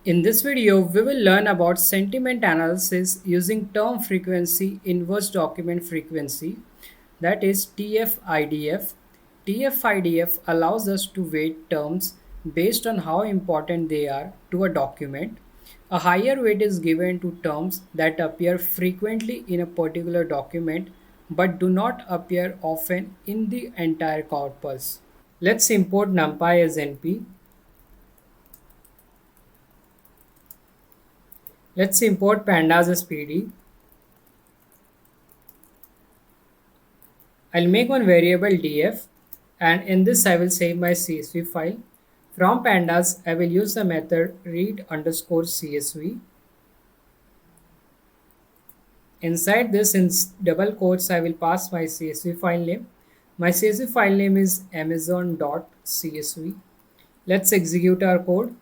In this video, we will learn about sentiment analysis using term frequency inverse document frequency, that is TF-IDF. TF-IDF allows us to weight terms based on how important they are to a document. A higher weight is given to terms that appear frequently in a particular document but do not appear often in the entire corpus. Let's import NumPy as NP. Let's import pandas as PD. I'll make one variable df, and in this I will save my CSV file. From pandas, I will use the method read underscore CSV. Inside this, in double quotes, I will pass my CSV file name. My CSV file name is amazon.csv. Let's execute our code.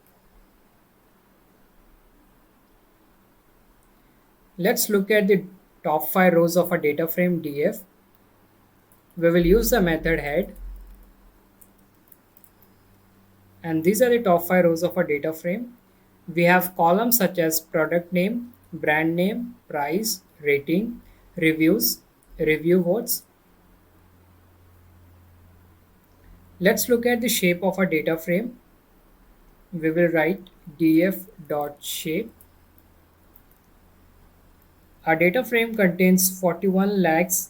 Let's look at the top 5 rows of a data frame df. We will use the method head, and these are the top 5 rows of a data frame. We have columns such as product name, brand name, price, rating, reviews, review votes. Let's look at the shape of a data frame. We will write df.shape. Our data frame contains 41 lakhs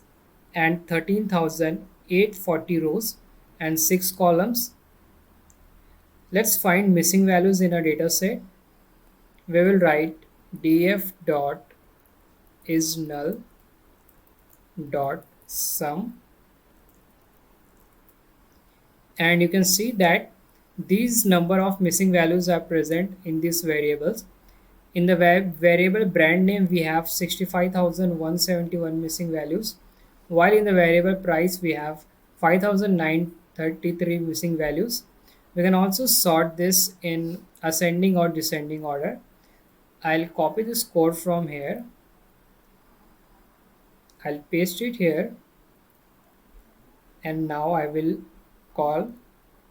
and 13,840 rows and 6 columns. Let's find missing values in our data set. We will write df dot is null dot sum, and you can see that these number of missing values are present in these variables. In the variable brand name, we have 65,171 missing values, while in the variable price we have 5,933 missing values. We can also sort this in ascending or descending order. I'll copy this code from here. I'll paste it here, and now I will call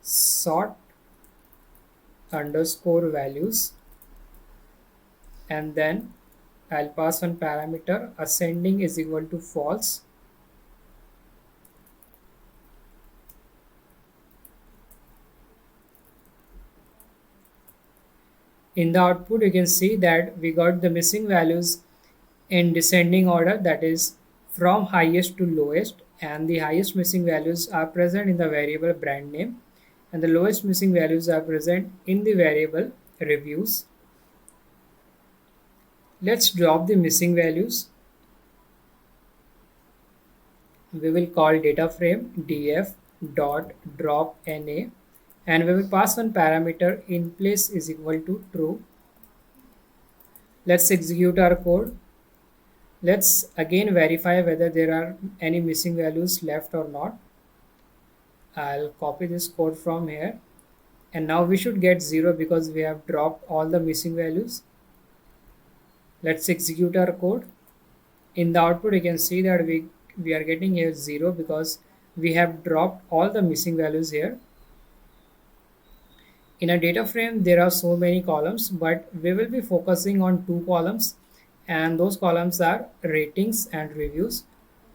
sort underscore values, and then I'll pass one parameter ascending is equal to false. In the output, you can see that we got the missing values in descending order, that is from highest to lowest, and the highest missing values are present in the variable brand name, and the lowest missing values are present in the variable reviews. Let's drop the missing values. We will call data frame df dot drop na, and we will pass one parameter in place is equal to true. Let's execute our code. Let's again verify whether there are any missing values left or not. I'll copy this code from here, and now we should get 0 because we have dropped all the missing values. Let's execute our code. In the output, you can see that we are getting here 0 because we have dropped all the missing values here. In a data frame, there are so many columns, but we will be focusing on 2 columns, and those columns are ratings and reviews.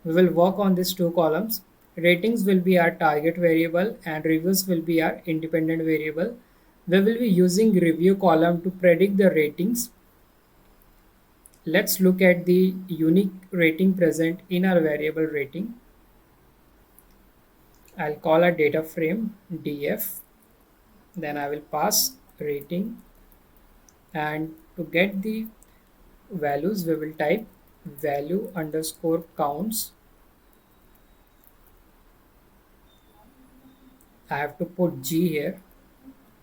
We will work on these 2 columns. Ratings will be our target variable and reviews will be our independent variable. We will be using review column to predict the ratings. Let's look at the unique rating present in our variable rating. I'll call a data frame df, then I will pass rating, and to get the values we will type value underscore counts. I have to put G here.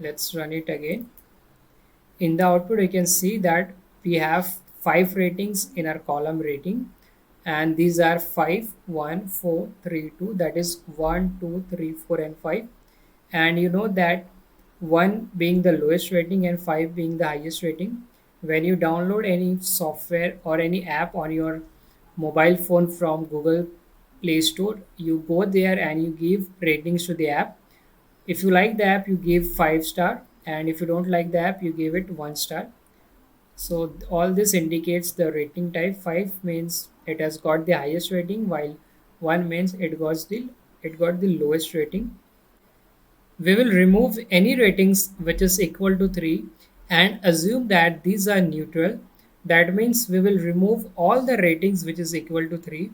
Let's run it again. In the output, you can see that we have 5 ratings in our column rating, and these are 5, 1, 4, 3, 2, that is 1, 2, 3, 4 and 5. And you know that 1 being the lowest rating and 5 being the highest rating. When you download any software or any app on your mobile phone from Google Play Store, you go there and you give ratings to the app. If you like the app, you give 5 star. and if you don't like the app, you give it 1 star. So all this indicates the rating type. 5 means it has got the highest rating, while 1 means it got the lowest rating. We will remove any ratings which is equal to 3 and assume that these are neutral. That means we will remove all the ratings which is equal to 3.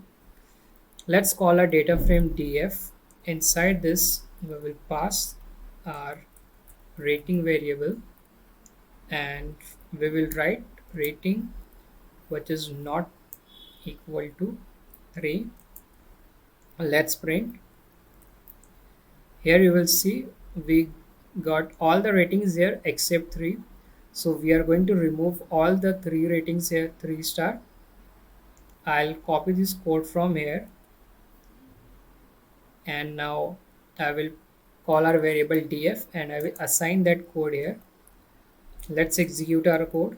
Let's call our data frame df. Inside this, we will pass our rating variable and we will write rating which is not equal to 3. Let's print. Here you will see we got all the ratings here except 3. So we are going to remove all the 3 ratings here, 3 star. I'll copy this code from here and now I will call our variable df and I will assign that code here. Let's execute our code.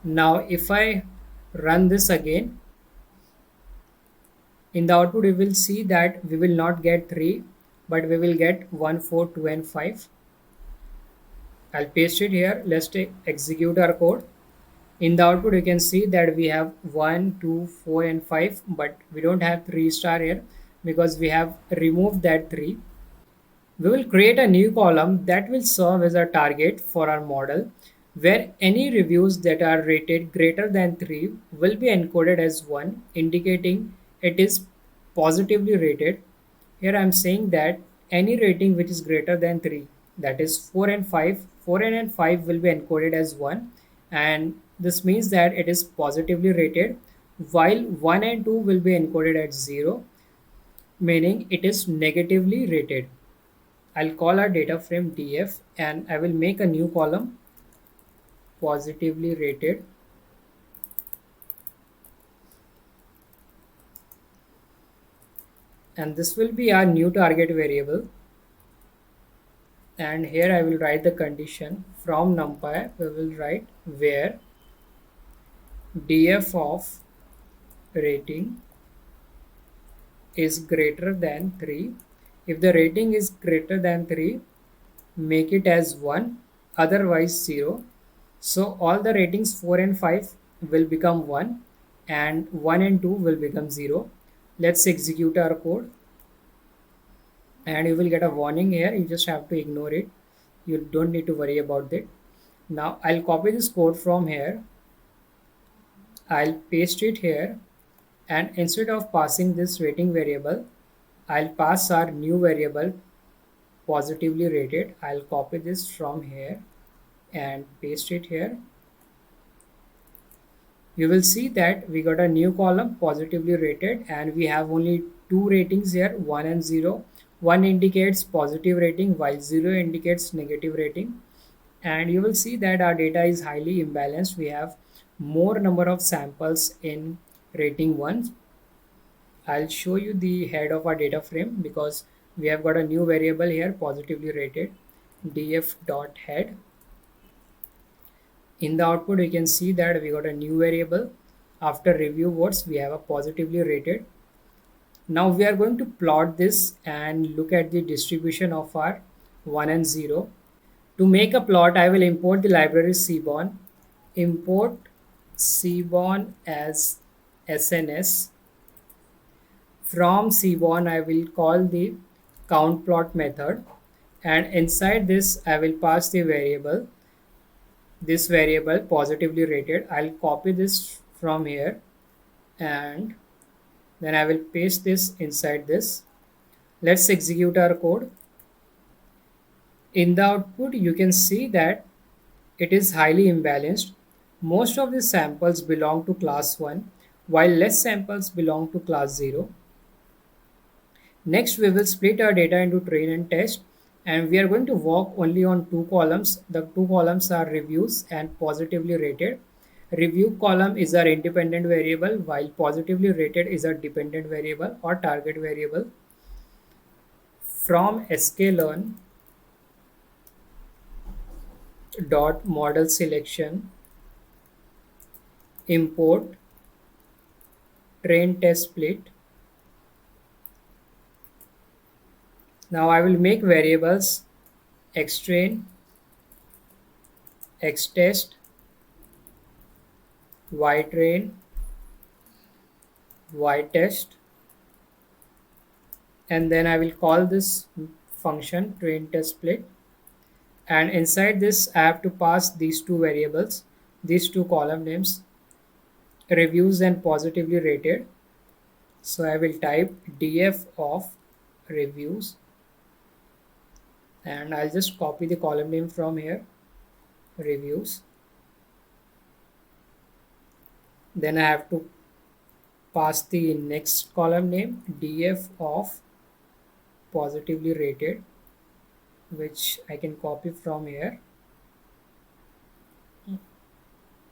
Now if I run this again, in the output we will see that we will not get 3 but we will get 1, 4, 2 and 5. I'll paste it here. Let's execute our code. In the output you can see that we have 1, 2, 4 and 5 but we don't have 3 star here because we have removed that 3. We will create a new column that will serve as a target for our model where any reviews that are rated greater than 3 will be encoded as 1, indicating it is positively rated. Here I am saying that any rating which is greater than 3, that is 4 and 5, 4 and 5 will be encoded as 1, and this means that it is positively rated, while 1 and 2 will be encoded as 0, meaning it is negatively rated. I'll call our data frame df and I will make a new column positively rated. And this will be our new target variable. And here I will write the condition from numpy. We will write where df of rating is greater than 3. If the rating is greater than 3, make it as 1, otherwise 0. So all the ratings 4 and 5 will become 1 and 1 and 2 will become 0. Let's execute our code and you will get a warning here. You just have to ignore it. You don't need to worry about it. Now I'll copy this code from here. I'll paste it here and instead of passing this rating variable, I'll pass our new variable positively rated. I'll copy this from here and paste it here. You will see that we got a new column positively rated and we have only 2 ratings here, 1 and 0. 1 indicates positive rating while 0 indicates negative rating, and you will see that our data is highly imbalanced. We have more number of samples in rating 1. I'll show you the head of our data frame because we have got a new variable here positively rated df.head. In the output you can see that we got a new variable. After review words we have a positively rated. Now we are going to plot this and look at the distribution of our 1 and 0. To make a plot I will import the library cborn. Import cborn as SNS. From cborn I will call the countPlot method and inside this I will pass the variable. This variable positively rated. I'll copy this from here and then I will paste this inside this. Let's execute our code. In the output you can see that it is highly imbalanced. Most of the samples belong to class 1 while less samples belong to class 0. Next we will split our data into train and test and we are going to work only on 2 columns. The 2 columns are reviews and positively rated. Review column is our independent variable while positively rated is our dependent variable or target variable. From scikit-learn dot model selection import train test split. Now I will make variables xtrain, xtest, ytrain, ytest, and then I will call this function train test split, and inside this I have to pass these two variables, these two column names, reviews and positively rated. So I will type df of reviews, and I'll just copy the column name from here, reviews. Then I have to pass the next column name, df of positively rated, which I can copy from here.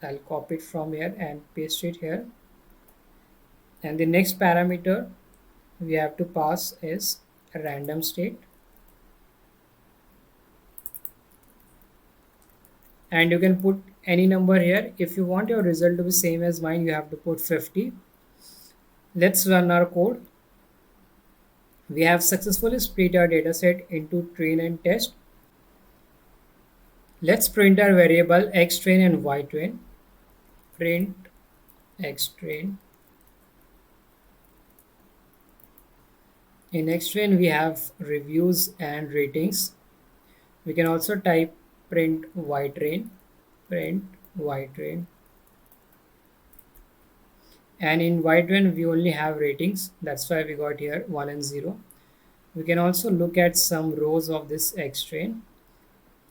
I'll copy it from here and paste it here. And the next parameter we have to pass is a random state. And you can put any number here. If you want your result to be same as mine, you have to put 50. Let's run our code. We have successfully split our dataset into train and test. Let's print our variable xtrain and ytrain. Print xtrain. In xtrain we have reviews and ratings. We can also type print ytrain, print ytrain. And in ytrain we only have ratings, that's why we got here 1 and 0. We can also look at some rows of this xtrain.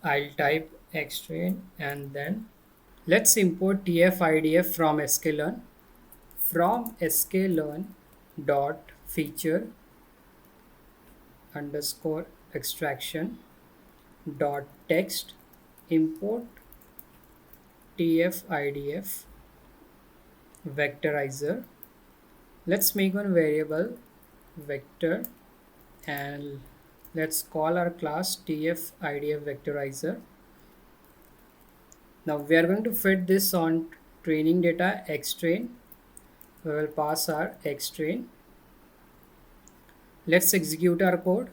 I'll type xtrain, and then let's import TF-IDF from scikit-learn. From scikit-learn dot feature underscore extraction dot text import TF-IDF vectorizer. Let's make one variable vector, and let's call our class TF-IDF vectorizer. Now we are going to fit this on training data xtrain. We will pass our xtrain. Let's execute our code.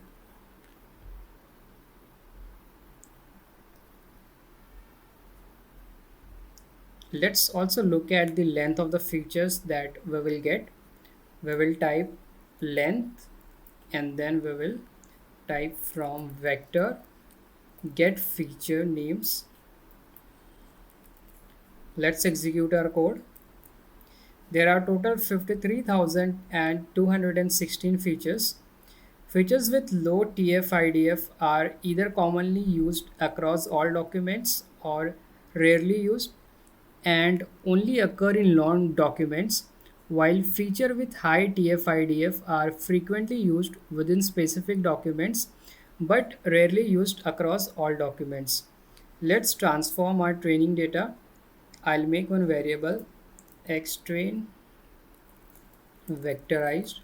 Let's also look at the length of the features that we will get. We will type length, and then we will type from vector get feature names. Let's execute our code. There are total 53,216 features. Features with low TF-IDF are either commonly used across all documents or rarely used and only occur in long documents, while features with high TF-IDF are frequently used within specific documents but rarely used across all documents. Let's transform our training data. I'll make one variable xtrain vectorized.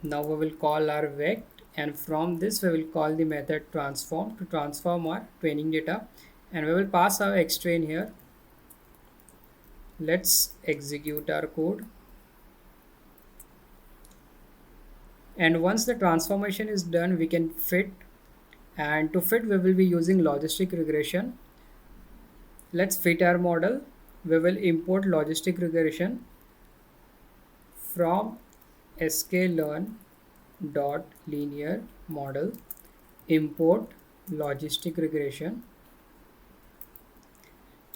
Now we will call our vect, and from this we will call the method transform to transform our training data, and we will pass our xtrain here. Let's execute our code. And once the transformation is done, we can fit, and to fit we will be using logistic regression. Let's fit our model. We will import logistic regression from scikit-learn dot linear model import logistic regression.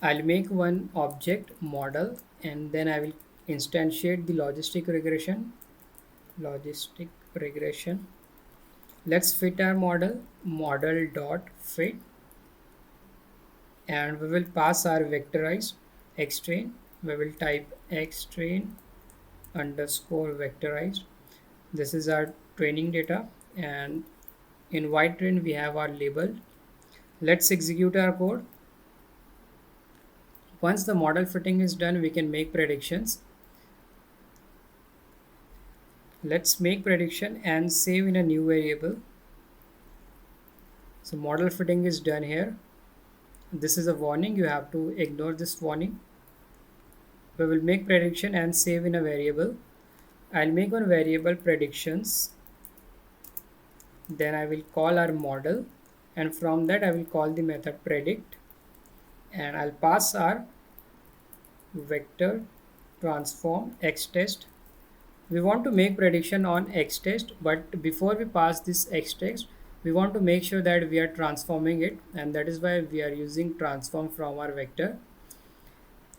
I'll make one object model, and then I will instantiate the logistic regression. Let's fit our model dot fit, and we will pass our vectorized xtrain. We will type xtrain underscore vectorized. This is our training data, and in ytrain we have our label. Let's execute our code. Once the model fitting is done, we can make predictions. Let's make prediction and save in a new variable. So model fitting is done here. This is a warning, you have to ignore this warning. We will make prediction and save in a variable. I'll make one variable predictions, Then I will call our model, and from that I will call the method predict, and I'll pass our vector transform xtest. We want to make prediction on xtest, but before we pass this xtest, we want to make sure that we are transforming it, and that is why we are using transform from our vector.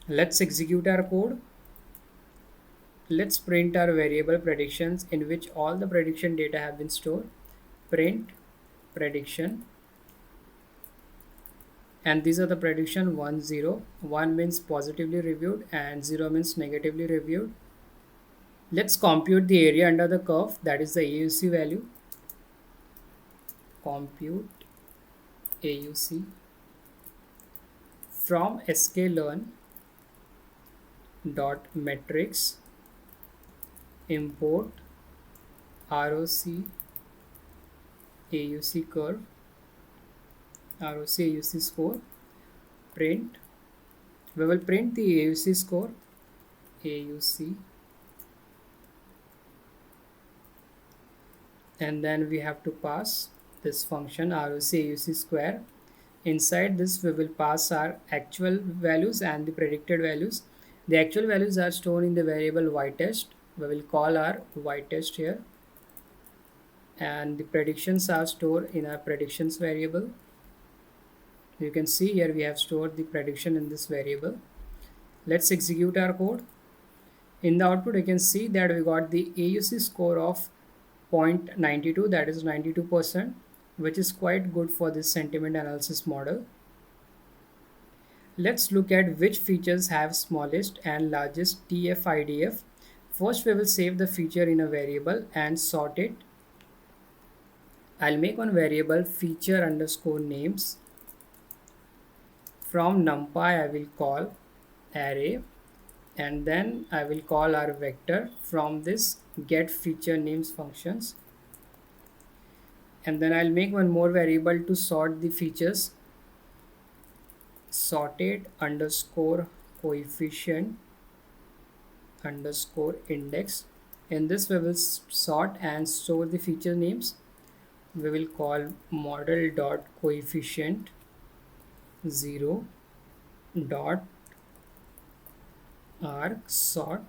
Let's execute our code. Let's print our variable predictions in which all the prediction data have been stored. Print prediction, and these are the prediction 1 0. 1 means positively reviewed and 0 means negatively reviewed. Let's compute the area under the curve, that is the AUC value. Compute AUC from scikit-learn dot metrics import ROC AUC curve, ROC AUC score, print. We will print the AUC score, AUC, and then we have to pass this function ROC AUC square. Inside this we will pass our actual values and the predicted values. The actual values are stored in the variable ytest. We will call our ytest here, and the predictions are stored in our predictions variable. You can see here we have stored the prediction in this variable. Let's execute our code. In the output you can see that we got the AUC score of 0.92, that is 92%, which is quite good for this sentiment analysis model. Let's look at which features have smallest and largest TF-IDF. First we will save the feature in a variable and sort it. I'll make one variable feature underscore names. From numpy I will call array, and then I will call our vector from this get feature names functions, and then I'll make one more variable to sort the features, sorted underscore coefficient underscore index. In this we will sort and store the feature names. We will call model dot coefficient 0 dot arc sort.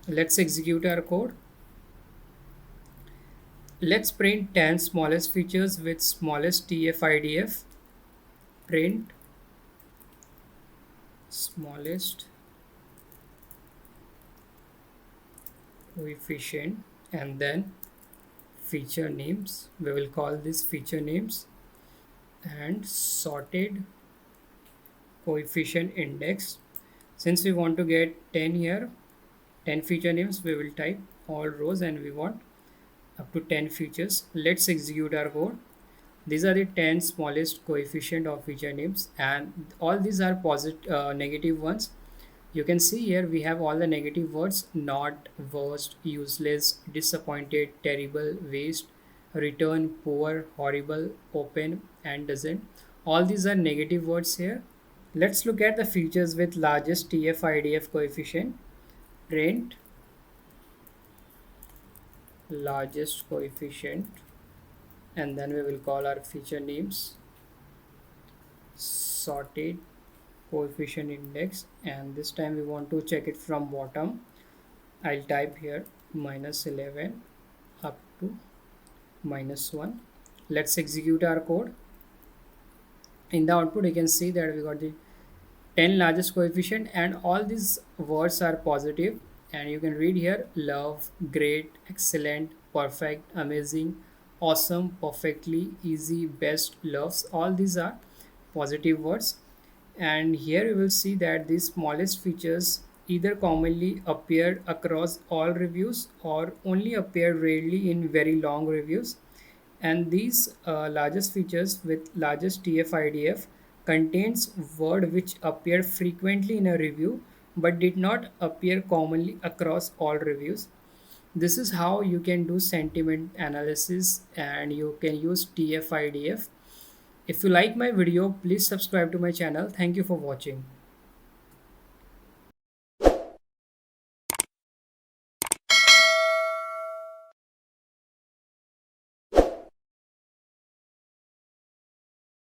Let's execute our code. Let's print 10 smallest features with smallest TF-IDF. Print smallest coefficient and then feature names. We will call this feature names, and sorted coefficient index. Since we want to get 10 here, 10 feature names, we will type all rows and we want up to 10 features. Let's execute our code. These are the 10 smallest coefficient of feature names, and all these are negative ones. You can see here we have all the negative words: not, worst, useless, disappointed, terrible, waste, return, poor, horrible, open, and doesn't. All these are negative words here. Let's look at the features with largest TF-IDF coefficient. Print largest coefficient, and then we will call our feature names, sorted coefficient index, and this time we want to check it from bottom. I'll type here -11 up to -1. Let's execute our code. In the output you can see that we got the 10 largest coefficient, and all these words are positive, and you can read here love, great, excellent, perfect, amazing, awesome, perfectly, easy, best, loves. All these are positive words. And here you will see that these smallest features either commonly appear across all reviews or only appear rarely in very long reviews. And these largest features with largest TF-IDF contains word which appear frequently in a review but did not appear commonly across all reviews. This is how you can do sentiment analysis, and you can use TF-IDF. If you like my video, please subscribe to my channel. Thank you for watching.